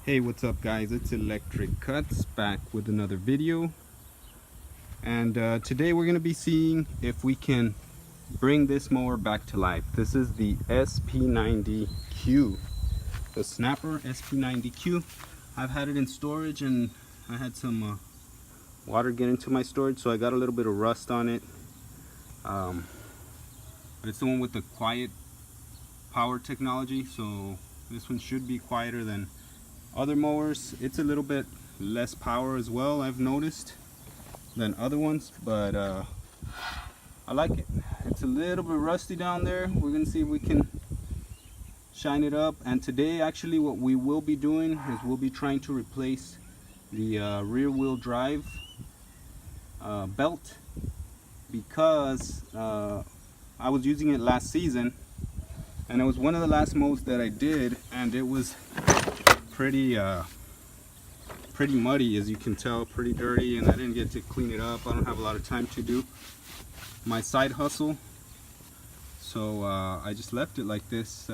Hey, what's up guys? It's Electric Cuts back with another video, and today we're going to be seeing if we can bring this mower back to life. This is the SP90Q, the Snapper SP90Q. I've had it in storage and I had some water get into my storage, so I got a little bit of rust on it, but it's the one with the quiet power technology, so this one should be quieter than other mowers. It's a little bit less power as well, I've noticed, than other ones, but I like it. It's a little bit rusty down there. We're gonna see if we can shine it up. And today actually what we will be doing is we'll be trying to replace the rear wheel drive belt, because I was using it last season and it was one of the last mows that I did, and it was pretty muddy, as you can tell, pretty dirty, and I didn't get to clean it up. I don't have a lot of time to do my side hustle, so I just left it like this.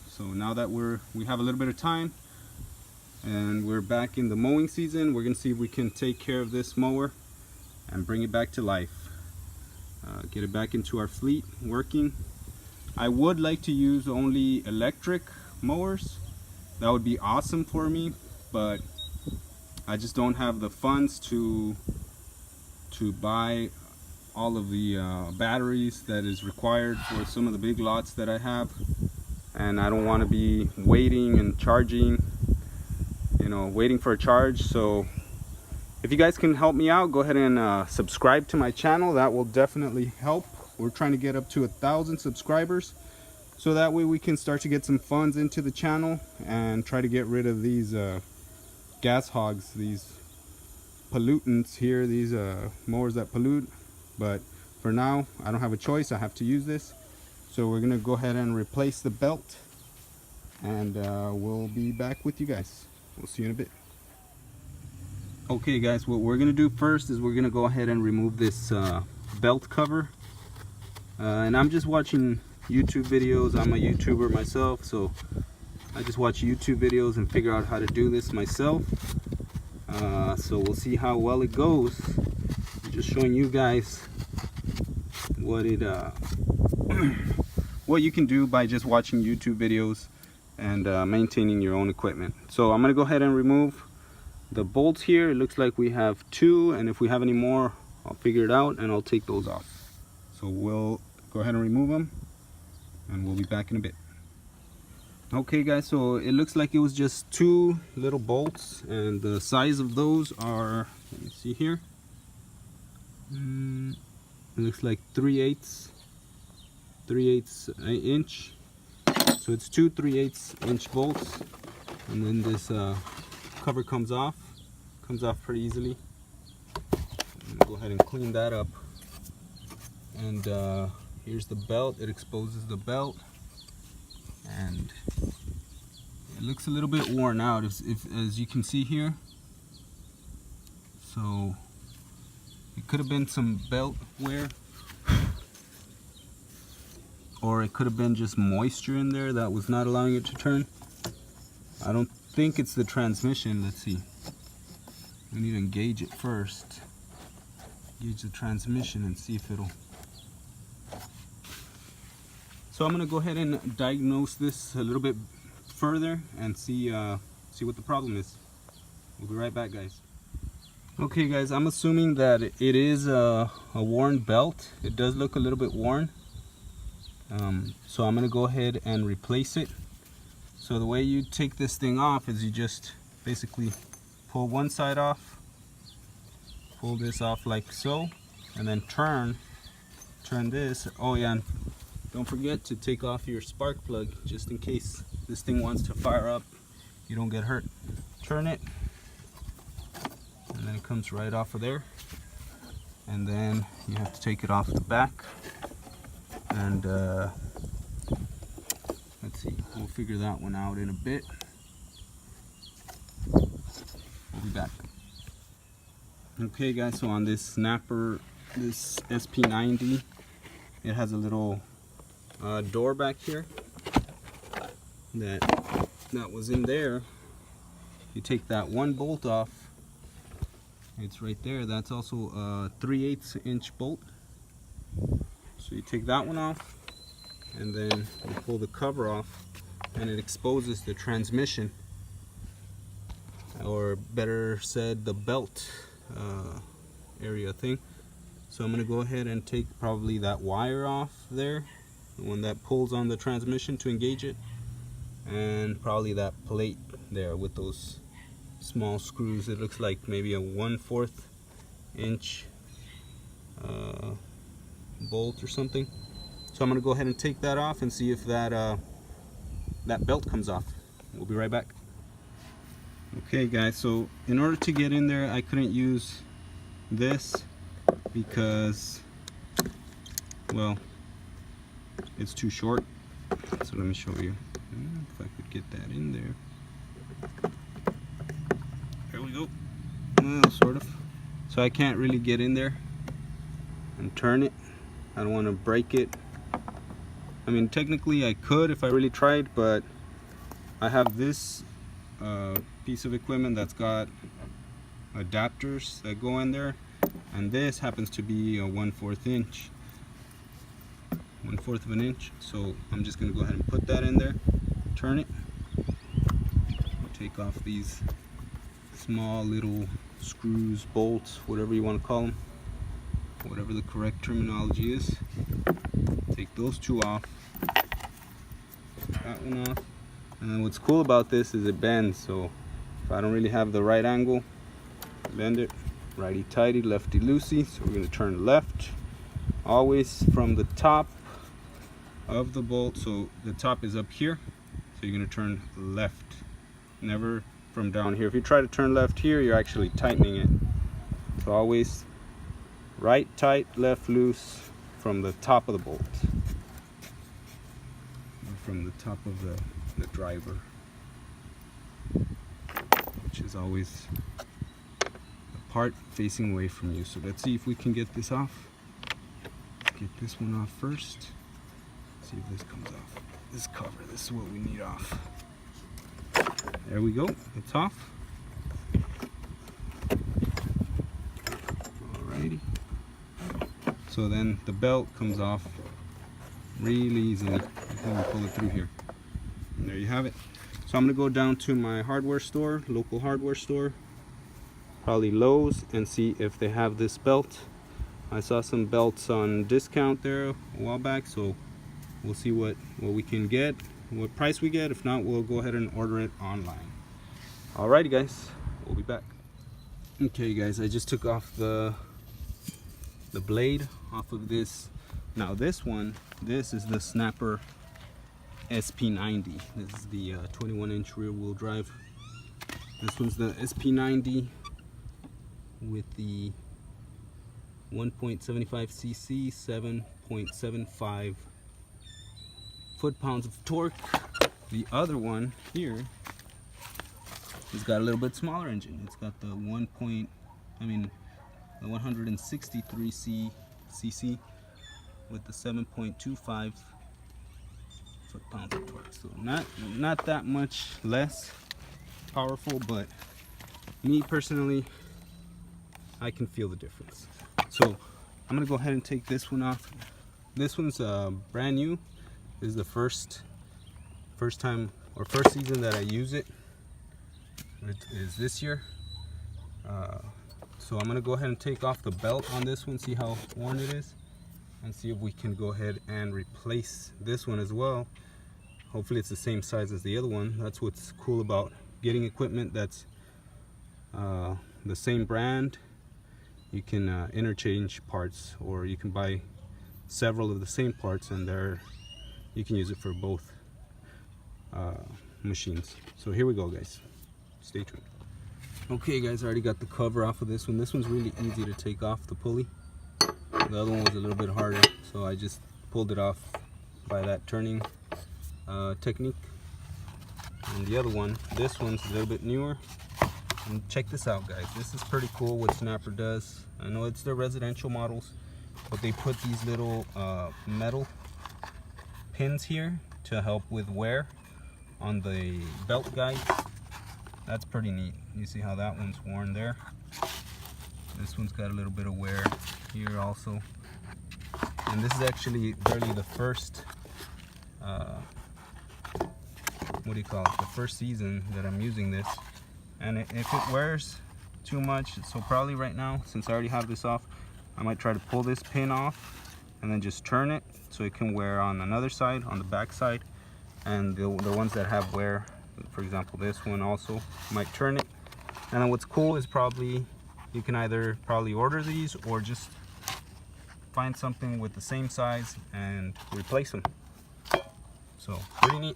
So now that we have a little bit of time and we're back in the mowing season, we're gonna see if we can take care of this mower and bring it back to life, get it back into our fleet working. I would like to use only electric mowers. That would be awesome for me, but I just don't have the funds to buy all of the batteries that is required for some of the big lots that I have, and I don't want to be waiting and charging, waiting for a charge. So if you guys can help me out, go ahead and subscribe to my channel. That will definitely help. We're trying to get up to 1,000 subscribers, so that way we can start to get some funds into the channel and try to get rid of these gas hogs, these pollutants here, these mowers that pollute. But for now, I don't have a choice. I have to use this. So we're gonna go ahead and replace the belt, and we'll be back with you guys. We'll see you in a bit. Okay guys, what we're gonna do first is we're gonna go ahead and remove this belt cover. And I'm just watching YouTube videos. I'm a YouTuber myself, so I just watch YouTube videos and figure out how to do this myself. So we'll see how well it goes. I'm just showing you guys what it what you can do by just watching YouTube videos and maintaining your own equipment. So I'm gonna go ahead and remove the bolts here. It looks like we have 2, and if we have any more, I'll figure it out and I'll take those off. So we'll go ahead and remove them, and we'll be back in a bit. Okay guys, so it looks like it was just 2 little bolts, and the size of those are, let me see here, it looks like 3/8 inch. So it's 2 3/8 inch bolts, and then this cover comes off pretty easily. I'm gonna go ahead and clean that up. And here's the belt. It exposes the belt, and it looks a little bit worn out, as you can see here. So it could have been some belt wear, or it could have been just moisture in there that was not allowing it to turn. I don't think it's the transmission. Let's see, we need to engage it first, gauge the transmission and see if it'll. So I'm gonna go ahead and diagnose this a little bit further and see what the problem is. We'll be right back, guys. Okay guys, I'm assuming that it is a worn belt. It does look a little bit worn. So I'm gonna go ahead and replace it. So the way you take this thing off is you just basically pull one side off, pull this off like so, and then turn this. Oh yeah, and don't forget to take off your spark plug, just in case this thing wants to fire up, you don't get hurt. Turn it, and then it comes right off of there. And then you have to take it off the back. And let's see, we'll figure that one out in a bit. We'll be back. Okay guys, so on this Snapper, this SP90, it has a little door back here that was in there, you take that one bolt off. It's right there. That's also a 3/8 inch bolt. So you take that one off, and then you pull the cover off, and it exposes the transmission, or better said, the belt area thing. So I'm going to go ahead and take probably that wire off there, the one that pulls on the transmission to engage it, and probably that plate there with those small screws. It looks like maybe a 1/4 inch bolt or something. So I'm going to go ahead and take that off and see if that that belt comes off. We'll be right back. Okay guys, so in order to get in there, I couldn't use this because, well, it's too short. So let me show you if I could get that in there. There we go. Well, sort of. So I can't really get in there and turn it. I don't want to break it. I mean, technically I could if I really tried, but I have this piece of equipment that's got adapters that go in there, and this happens to be a 1/4 inch, 1/4 of an inch. So I'm just going to go ahead and put that in there, turn it, take off these small little screws, bolts, whatever you want to call them, whatever the correct terminology is. Take those two off, that one off, and then what's cool about this is it bends. So if I don't really have the right angle, bend it, righty tighty, lefty loosey. So we're going to turn left, always from the top of the bolt. So the top is up here, so you're going to turn left, never from down here. If you try to turn left here, you're actually tightening it. So always right tight, left loose from the top of the bolt, from the top of the driver, which is always the part facing away from you. So let's see if we can get this off. Let's get this one off first. See if this comes off. This cover, this is what we need off. There we go, it's off. Alrighty. So then the belt comes off really easily. When we pull it through here. And there you have it. So I'm going to go down to my hardware store, local hardware store, probably Lowe's, and see if they have this belt. I saw some belts on discount there a while back, so we'll see what we can get, what price we get. If not, we'll go ahead and order it online. Alrighty guys, we'll be back. Okay guys, I just took off the blade off of this. Now this is the Snapper SP90. This is the 21-inch rear-wheel drive. This one's the SP90 with the 1.75 cc, 7.75 foot-pounds of torque. The other one here has got a little bit smaller engine. It's got the 163 cc with the 7.25 foot-pounds of torque. So not that much less powerful, but me personally, I can feel the difference. So I'm gonna go ahead and take this one off. This one's brand new. This is the first time or first season that I use it. It is this year. So I'm gonna go ahead and take off the belt on this one, see how worn it is, and see if we can go ahead and replace this one as well. Hopefully it's the same size as the other one. That's what's cool about getting equipment that's the same brand. You can interchange parts, or you can buy several of the same parts, and you can use it for both machines. So here we go guys, stay tuned. Okay guys, I already got the cover off of this one. This one's really easy to take off the pulley. The other one was a little bit harder, so I just pulled it off by that turning technique. And the other one, this one's a little bit newer. And check this out guys, this is pretty cool what Snapper does. I know it's their residential models, but they put these little metal pins here to help with wear on the belt guides. That's pretty neat. You see how that one's worn there? This one's got a little bit of wear here also. And this is actually barely the first, what do you call it? The first season that I'm using this. And if it wears too much, so probably right now, since I already have this off, I might try to pull this pin off and then just turn it so it can wear on another side, on the back side. And the ones that have wear, for example this one also, might turn it. And then what's cool is probably you can either probably order these or just find something with the same size and replace them. So pretty neat.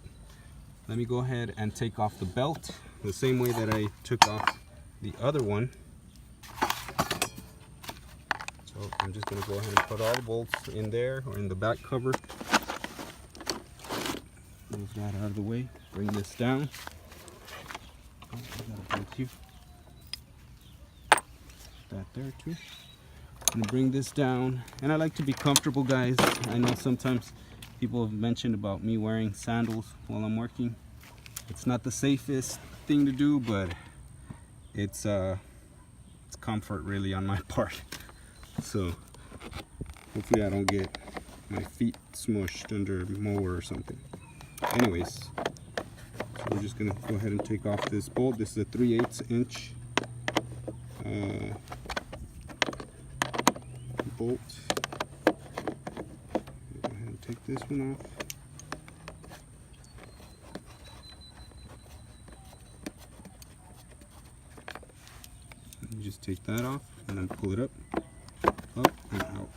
Let me go ahead and take off the belt the same way that I took off the other one. So I'm just going to go ahead and put all the bolts in there or in the back cover. Move that out of the way. Bring this down. Oh, I got a bolt here. That there too. I'm gonna bring this down, and I like to be comfortable, guys. I know sometimes people have mentioned about me wearing sandals while I'm working. It's not the safest thing to do, but it's comfort really on my part. So hopefully I don't get my feet smushed under a mower or something. Anyways, so we're just gonna go ahead and take off this bolt. This is a 3/8 inch bolt. Go ahead and take this one off. And just take that off and then pull it up and out.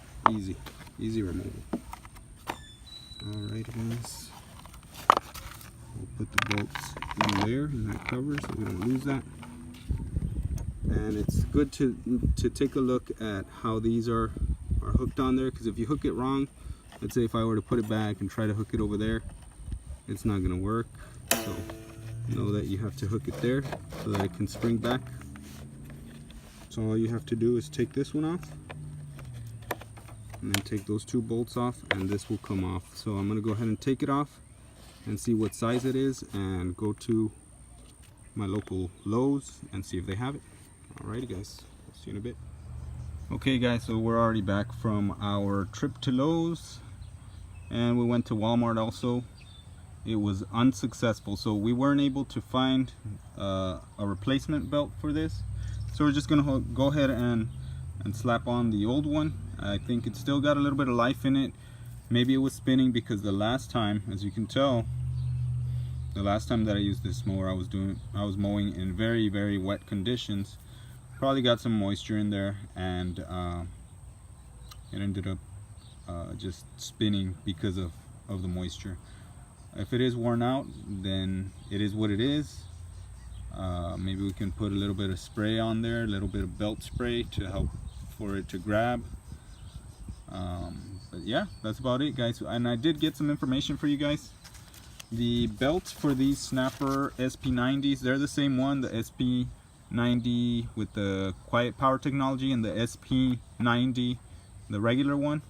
Easy removal. Alright guys, we'll put the bolts in there in that cover so we don't lose that. And it's good to take a look at how these are hooked on there, because if you hook it wrong, let's say if I were to put it back and try to hook it over there, it's not going to work. So know that you have to hook it there so that it can spring back. So all you have to do is take this one off and then take those two bolts off, and this will come off. So I'm going to go ahead and take it off and see what size it is and go to my local Lowe's and see if they have it. Alrighty guys, see you in a bit. Okay guys, so we're already back from our trip to Lowe's, and we went to Walmart also. It was unsuccessful, so we weren't able to find a replacement belt for this. So we're just gonna go ahead and slap on the old one. I think it's still got a little bit of life in it. Maybe it was spinning because the last time, as you can tell, the last time that I used this mower, I was mowing in very, very wet conditions. Probably got some moisture in there, and it ended up just spinning because of the moisture. If it is worn out, then it is what it is. Maybe we can put a little bit of spray on there, a little bit of belt spray to help for it to grab. But yeah, that's about it guys. And I did get some information for you guys. The belts for these Snapper SP90s, they're the same one, the SP90 with the quiet power technology and the SP90, the regular one.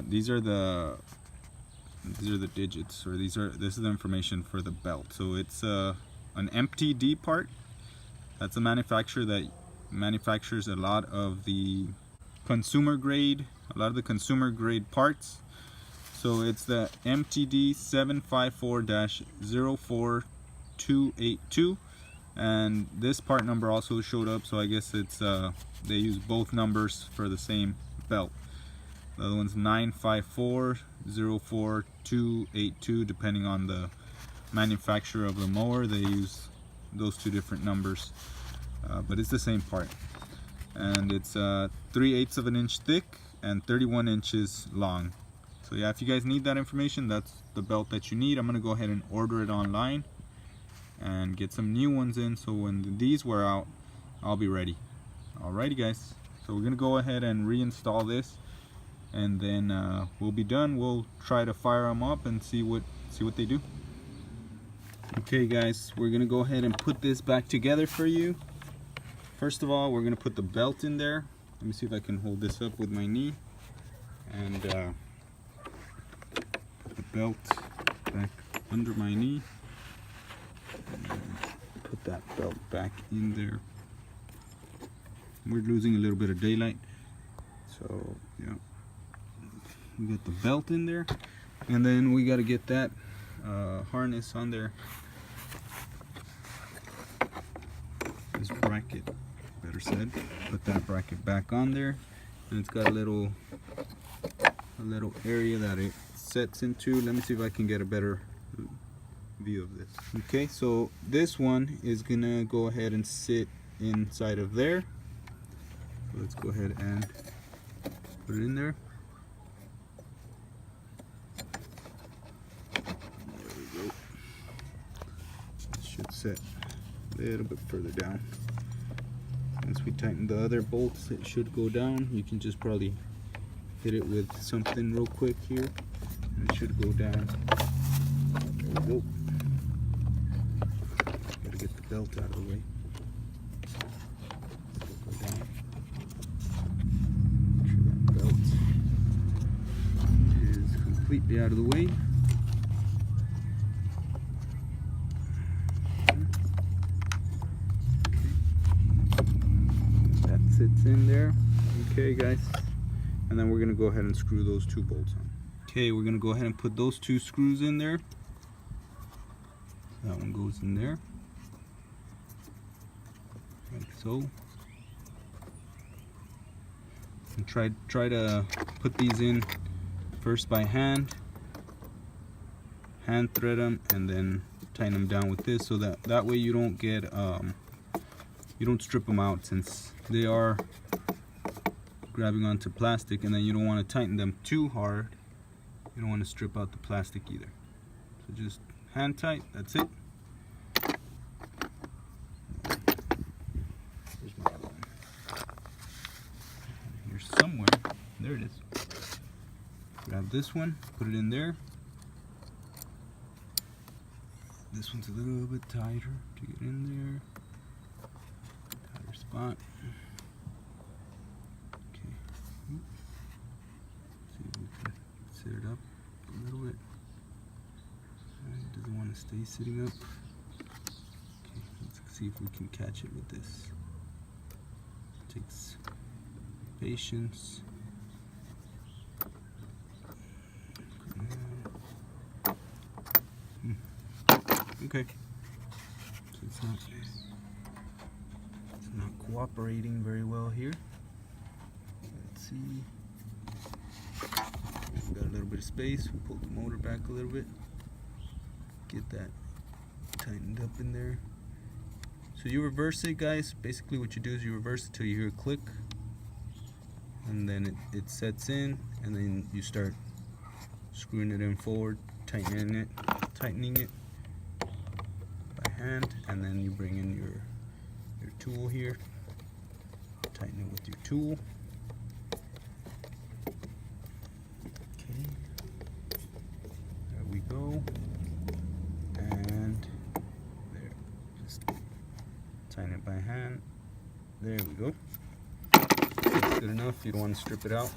These are the digits, or this is the information for the belt. So it's an MTD part. That's a manufacturer that manufactures a lot of the consumer grade parts. So it's the MTD 754-04282, and this part number also showed up, so I guess it's they use both numbers for the same belt. The other one's 954-04282, depending on the manufacturer of the mower. They use those two different numbers, but it's the same part. And it's 3/8 of an inch thick and 31 inches long. So yeah, if you guys need that information, that's the belt that you need. I'm gonna go ahead and order it online and get some new ones in, so when these wear out, I'll be ready. Alrighty guys, so we're gonna go ahead and reinstall this, and then we'll be done. We'll try to fire them up and see what they do. Okay guys, we're gonna go ahead and put this back together for you. First of all, we're gonna put the belt in there. Let me see if I can hold this up with my knee, and put the belt back under my knee. that belt back in there. We're losing a little bit of daylight, so yeah, we got the belt in there, and then we got to get that harness on there, this bracket, better said. Put that bracket back on there, and it's got a little area that it sets into. Let me see if I can get a better view of this. Okay, so this one is gonna go ahead and sit inside of there. So let's go ahead and put it in there. There we go. It should set a little bit further down. Once we tighten the other bolts, it should go down. You can just probably hit it with something real quick here, and it should go down. There we go. Gotta get the belt out of the way. Go down. Make sure that belt is completely out of the way. That sits in there. Okay, guys. And then we're going to go ahead and screw those two bolts on. Okay, we're going to go ahead and put those two screws in there. That one goes in there, like so. And try to put these in first by hand thread them, and then tighten them down with this, so that way you don't get you don't strip them out, since they are grabbing onto plastic, and then you don't want to tighten them too hard. You don't want to strip out the plastic either. So just hand tight, that's it. Here's my other one. Here somewhere. There it is. Grab this one, put it in there. This one's a little bit tighter to get in there. Tighter spot. It up a little bit. It doesn't want to stay sitting up. Okay, let's see if we can catch it with this. It takes patience. Okay. So it's not cooperating very well here. Let's see. Got a little bit of space. We'll pull the motor back a little bit. Get that tightened up in there. So you reverse it, guys. Basically what you do is you reverse it till you hear a click, and then it sets in, and then you start screwing it in forward, tightening it by hand, and then you bring in your tool here, tighten it with your tool. Go, and there, just tighten it by hand. There we go. That's good enough. You don't want to strip it out.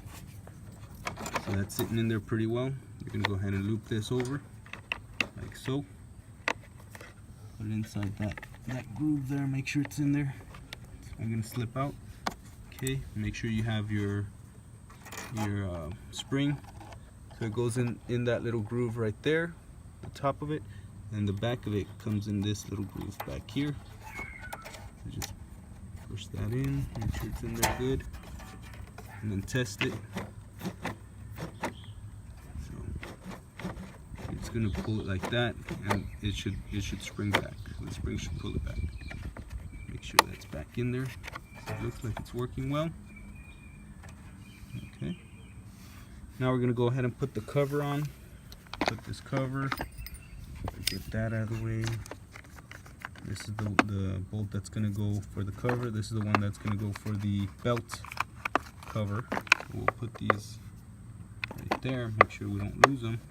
So that's sitting in there pretty well. You're gonna go ahead and loop this over like so. Put it inside that groove there. Make sure it's in there. It's not gonna slip out. Okay. Make sure you have your spring. So it goes in that little groove right there, the top of it, and the back of it comes in this little groove back here. So just push that in, make sure it's in there good, and then test it. So it's gonna pull it like that, and it should spring back. The spring should pull it back. Make sure that's back in there. It looks like it's working well. Okay. Now we're going to go ahead and put the cover on. Put this cover. Get that out of the way. This is the bolt that's going to go for the cover. This is the one that's going to go for the belt cover. We'll put these right there. Make sure we don't lose them.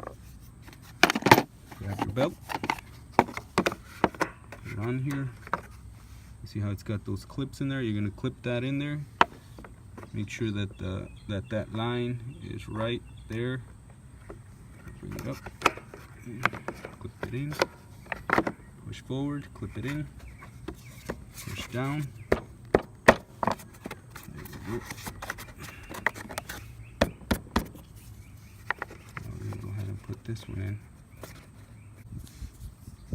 Grab your belt. Put it on here. You see how it's got those clips in there? You're going to clip that in there. Make sure that that line is right there. Bring it up, clip it in, push forward, clip it in. Push down. There we go. Now we're gonna go ahead and put this one in.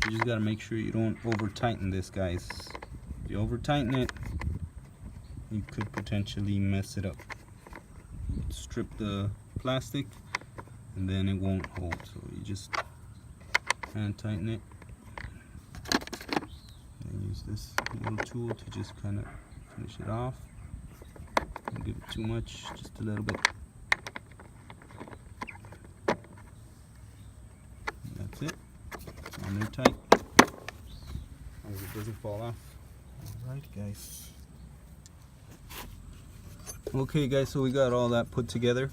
You just gotta make sure you don't over tighten this, guys. If you over tighten it, you could potentially mess it up. Strip the plastic and then it won't hold, so you just hand tighten it and use this little tool to just kind of finish it off. Don't give it too much, just a little bit. And that's it. It's on there tight as it doesn't fall off. Alright guys. Okay guys, so we got all that put together.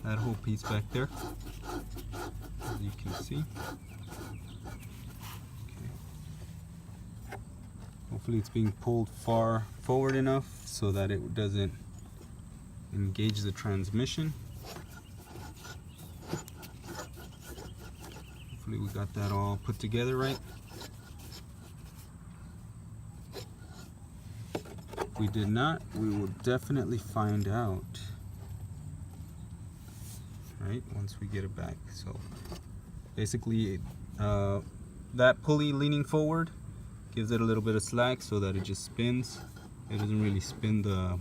That whole piece back there, as you can see. Okay. Hopefully it's being pulled far forward enough so that it doesn't engage the transmission. Hopefully we got that all put together right. If we did not, we will definitely find out, right, once we get it back. So basically that pulley leaning forward gives it a little bit of slack so that it just spins. It doesn't really spin the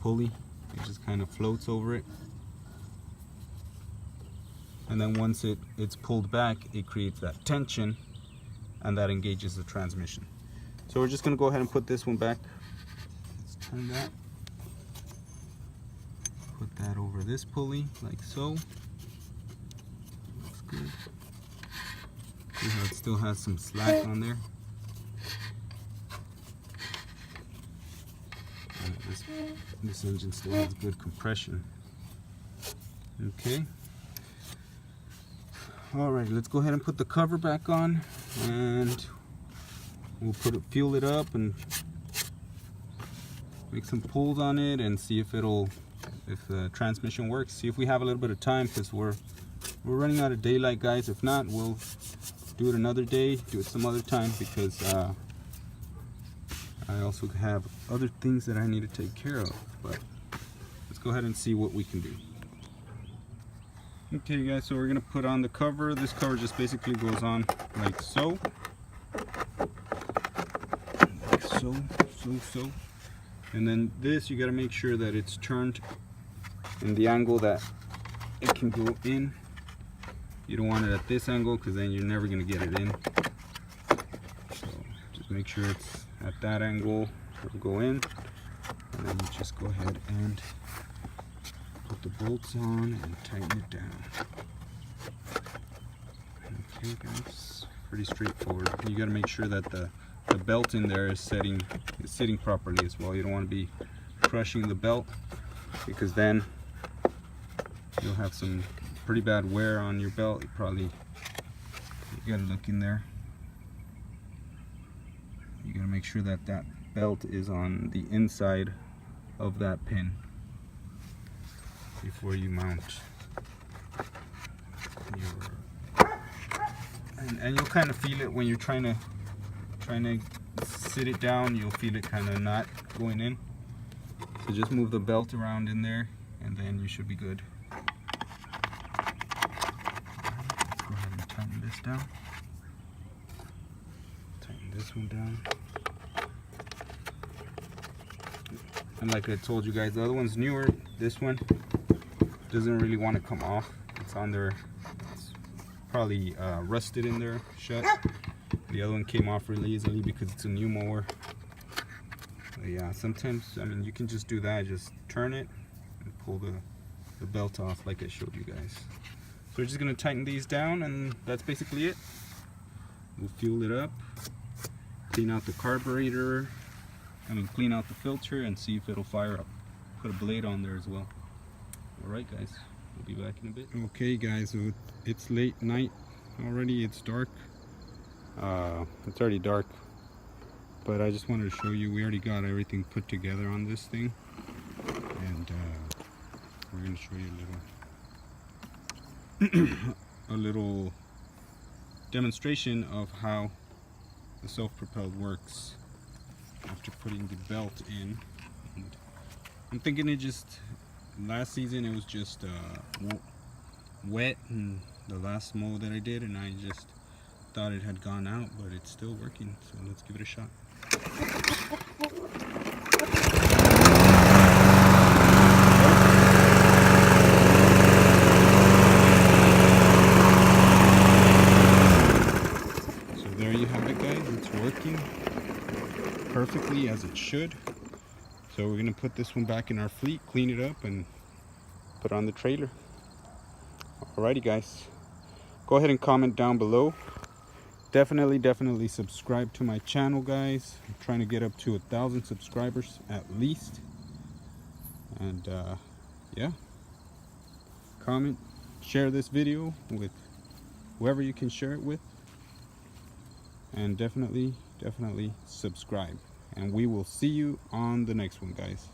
pulley, it just kind of floats over it. And then once it's pulled back, it creates that tension and that engages the transmission. So we're just going to go ahead and put this one back. Let's turn that. Put that over this pulley like so. Looks good. See how it still has some slack on there. And this engine still has good compression. Okay. Alright, let's go ahead and put the cover back on and we'll fuel it up and make some pulls on it and see if the transmission works. See if we have a little bit of time, because we're running out of daylight, guys. If not, we'll do it another day, do it some other time, because I also have other things that I need to take care of. But let's go ahead and see what we can do. Okay guys, so we're gonna put on the cover. This cover just basically goes on like so. So. And then this, you gotta make sure that it's turned in the angle that it can go in. You don't want it at this angle, because then you're never gonna get it in. So just make sure it's at that angle, it'll go in. And then you just go ahead and put the bolts on and tighten it down. Okay guys, pretty straightforward. You gotta make sure that the belt in there is sitting properly as well. You don't want to be crushing the belt, because then you'll have some pretty bad wear on your belt. You gotta look in there. You gotta make sure that that belt is on the inside of that pin before you mount your, and you'll kind of feel it when you're trying to sit it down. You'll feel it kind of not going in, so just move the belt around in there and then you should be good. Let's go ahead and tighten this down, tighten this one down. And like I told you guys, the other one's newer. This one doesn't really want to come off. It's on there, it's probably rusted in there shut. The other one came off really easily because it's a new mower. But yeah, sometimes, I mean, you can just do that, just turn it and pull the belt off like I showed you guys. So we're just going to tighten these down, and that's basically it. We'll fuel it up, clean out the carburetor, clean out the filter and see if it'll fire up. Put a blade on there as well. Alright guys, we'll be back in a bit. Okay guys, so it's late night already, it's dark. It's already dark, but I just wanted to show you, we already got everything put together on this thing, and we're going to show you a little demonstration of how the self-propelled works after putting the belt in. And I'm thinking it just, last season it was just wet in the last mow that I did, and I just thought it had gone out, but it's still working, so let's give it a shot. So there you have it, guys. It's working perfectly as it should. So we're gonna put this one back in our fleet, clean it up, and put it on the trailer. Alrighty, guys, go ahead and comment down below. Definitely subscribe to my channel, guys. I'm trying to get up to 1,000 subscribers at least. And yeah, comment, share this video with whoever you can share it with, and definitely subscribe. And we will see you on the next one, guys.